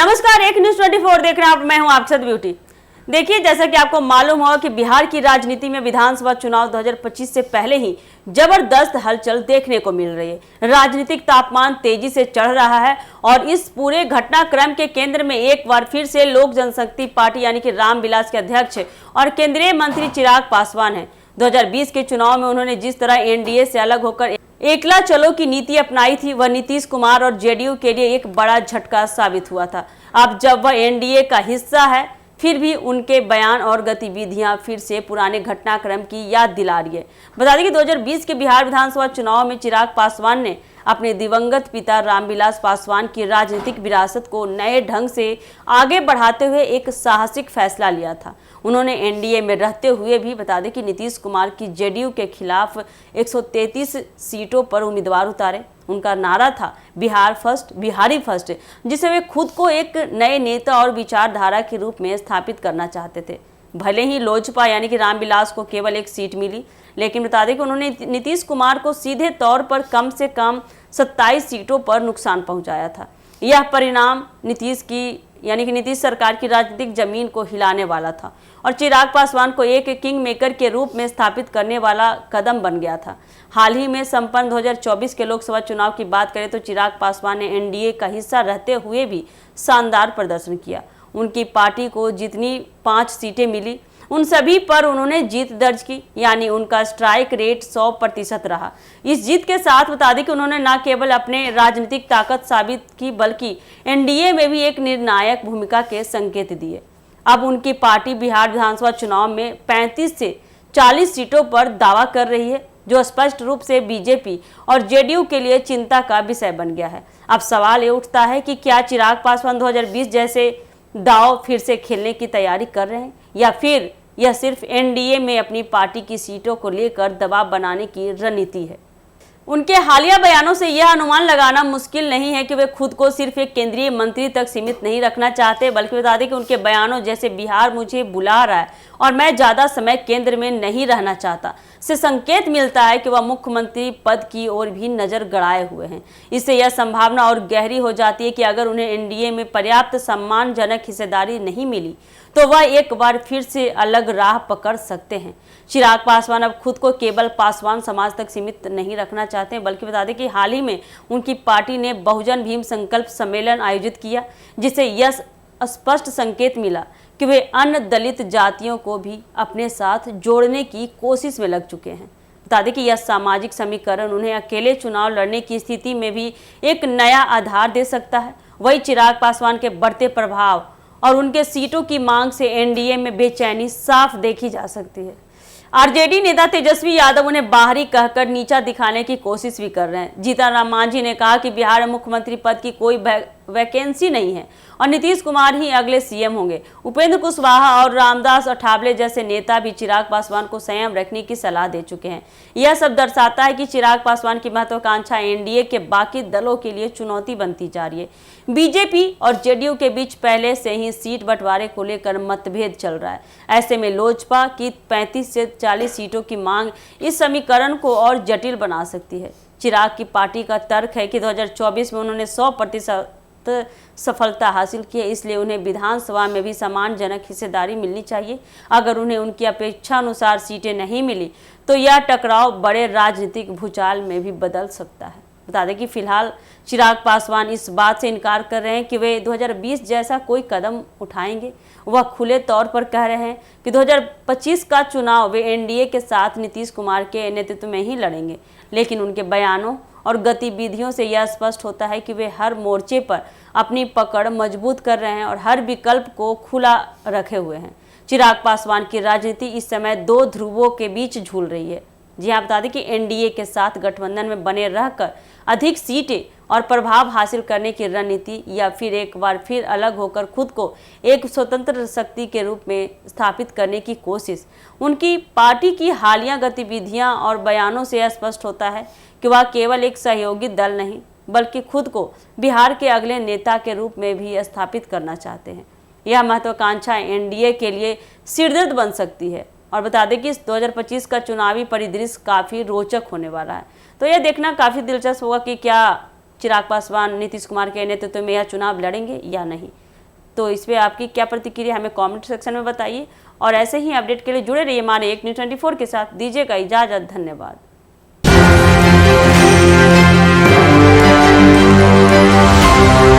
नमस्कार, एक न्यूज 24 देख रहे हैं आप। मैं हूं अक्षत ब्यूटी। देखिए, जैसा कि आपको मालूम हो कि बिहार की राजनीति में विधानसभा चुनाव 2025 से पहले ही जबरदस्त हलचल देखने को मिल रही है। राजनीतिक तापमान तेजी से चढ़ रहा है और इस पूरे घटनाक्रम के केंद्र में एक बार फिर से लोक जनशक्ति पार्टी यानी कि रामविलास के अध्यक्ष और केंद्रीय मंत्री चिराग पासवान है। 2020 के चुनाव में उन्होंने जिस तरह एनडीए से अलग होकर एकला चलो की नीति अपनाई थी, वह नीतीश कुमार और जेडीयू के लिए एक बड़ा झटका साबित हुआ था। अब जब वह एनडीए का हिस्सा है, फिर भी उनके बयान और गतिविधियां फिर से पुराने घटनाक्रम की याद दिला रही है। बता दें कि 2020 के बिहार विधानसभा चुनाव में चिराग पासवान ने अपने दिवंगत पिता रामविलास पासवान की राजनीतिक विरासत को नए ढंग से आगे बढ़ाते हुए एक साहसिक फैसला लिया था। उन्होंने एनडीए में रहते हुए भी बता दें कि नीतीश कुमार की जेडीयू के खिलाफ 133 सीटों पर उम्मीदवार उतारे। उनका नारा था बिहार फर्स्ट, बिहारी फर्स्ट, जिसे वे खुद को एक नए नेता और विचारधारा के रूप में स्थापित करना चाहते थे। भले ही लोजपा यानी कि रामविलास को केवल एक सीट मिली, लेकिन बता दें कि उन्होंने नीतीश कुमार को सीधे तौर पर कम से कम 27 सीटों पर नुकसान पहुंचाया था। यह परिणाम नीतीश सरकार की राजनीतिक जमीन को हिलाने वाला था और चिराग पासवान को एक किंग मेकर के रूप में स्थापित करने वाला कदम बन गया था। हाल ही में संपन्न 2024 के लोकसभा चुनाव की बात करें तो चिराग पासवान ने एनडीए का हिस्सा रहते हुए भी शानदार प्रदर्शन किया। उनकी पार्टी को जितनी 5 सीटें मिली, उन सभी पर उन्होंने जीत दर्ज की, यानी उनका स्ट्राइक रेट 100% रहा। इस जीत के साथ बता दें कि उन्होंने न केवल अपने राजनीतिक ताकत साबित की, बल्कि एनडीए में भी एक निर्णायक भूमिका के संकेत दिए। अब उनकी पार्टी बिहार विधानसभा चुनाव में 35 से 40 सीटों पर दावा कर रही है, जो स्पष्ट रूप से बीजेपी और जेडीयू के लिए चिंता का विषय बन गया है। अब सवाल ये उठता है कि क्या चिराग पासवान 2020 जैसे दाव फिर से खेलने की तैयारी कर रहे हैं, या फिर यह सिर्फ एनडीए में अपनी पार्टी की सीटों को लेकर दबाव बनाने की रणनीति है। उनके हालिया बयानों से यह अनुमान लगाना मुश्किल नहीं है कि वे खुद को सिर्फ एक केंद्रीय मंत्री तक सीमित नहीं रखना चाहते, बल्कि बता दें कि उनके बयानों जैसे बिहार मुझे बुला रहा है और मैं ज़्यादा समय केंद्र में नहीं रहना चाहता से संकेत मिलता है कि वह मुख्यमंत्री पद की ओर भी नज़र गड़ाए हुए हैं। इससे यह संभावना और गहरी हो जाती है कि अगर उन्हें एनडीए में पर्याप्त सम्मानजनक हिस्सेदारी नहीं मिली तो वह एक बार फिर से अलग राह पकड़ सकते हैं। चिराग पासवान अब खुद को केवल पासवान समाज तक सीमित नहीं रखना चाहते हैं, बल्कि बता दें कि हाल ही में उनकी पार्टी ने बहुजन भीम संकल्प सम्मेलन आयोजित किया, जिससे यह स्पष्ट संकेत मिला कि वे अन्य दलित जातियों को भी अपने साथ जोड़ने की कोशिश में लग चुके हैं। बता दें कि यह सामाजिक समीकरण उन्हें अकेले चुनाव लड़ने की स्थिति में भी एक नया आधार दे सकता है। वही चिराग पासवान के बढ़ते प्रभाव और उनके सीटों की मांग से एनडीए में बेचैनी साफ देखी जा सकती है। आरजेडी नेता तेजस्वी यादव उन्हें बाहरी कहकर नीचा दिखाने की कोशिश भी कर रहे हैं। जीतन राम मांझी ने कहा कि बिहार में मुख्यमंत्री पद की कोई वैकेंसी नहीं है और नीतीश कुमार ही अगले सीएम होंगे। उपेंद्र कुशवाहा और रामदास अठावले जैसे नेता भी चिराग पासवान को संयम रखने की सलाह दे चुके हैं। यह सब दर्शाता है कि चिराग पासवान की महत्वाकांक्षा एनडीए के बाकी दलों के लिए चुनौती बनती जा रही है। बीजेपी और जेडीयू के बीच पहले से ही सीट बंटवारे को लेकर मतभेद चल रहा है। ऐसे में लोजपा की 35 से 40 सीटों की मांग इस समीकरण को और जटिल बना सकती है। चिराग की पार्टी का तर्क है कि 2024 में उन्होंने 100% सफलता हासिल की है, इसलिए उन्हें विधानसभा में भी सम्मानजनक हिस्सेदारी मिलनी चाहिए। अगर उन्हें उनकी अपेक्षा अनुसार सीटें नहीं मिली तो यह टकराव बड़े राजनीतिक भूचाल में भी बदल सकता है। बता दें कि फिलहाल चिराग पासवान इस बात से इनकार कर रहे हैं कि वे 2020 जैसा कोई कदम उठाएंगे। वह खुले तौर पर कह रहे हैं कि 2025 का चुनाव वे एनडीए के साथ नीतीश कुमार के नेतृत्व में ही लड़ेंगे, लेकिन उनके बयानों और गतिविधियों से यह स्पष्ट होता है कि वे हर मोर्चे पर अपनी पकड़ मजबूत कर रहे हैं और हर विकल्प को खुला रखे हुए हैं। चिराग पासवान की राजनीति इस समय 2 ध्रुवों के बीच झूल रही है। जी हाँ, बता दें कि एनडीए के साथ गठबंधन में बने रहकर अधिक सीटें और प्रभाव हासिल करने की रणनीति, या फिर एक बार फिर अलग होकर खुद को एक स्वतंत्र शक्ति के रूप में स्थापित करने की कोशिश। उनकी पार्टी की हालिया गतिविधियां और बयानों से यह स्पष्ट होता है कि वह केवल एक सहयोगी दल नहीं, बल्कि खुद को बिहार के अगले नेता के रूप में भी स्थापित करना चाहते हैं। यह महत्वाकांक्षा एनडीए के लिए सिरदर्द बन सकती है और बता दें कि इस 2025 का चुनावी परिदृश्य काफ़ी रोचक होने वाला है। तो यह देखना काफ़ी दिलचस्प होगा कि क्या चिराग पासवान नीतीश कुमार के नेतृत्व में यह चुनाव लड़ेंगे या नहीं। तो इस पर आपकी क्या प्रतिक्रिया हमें कमेंट सेक्शन में बताइए और ऐसे ही अपडेट के लिए जुड़े रहिए हमारे एक न्यूज़ 24 के साथ। दीजिएगा इजाजत, धन्यवाद।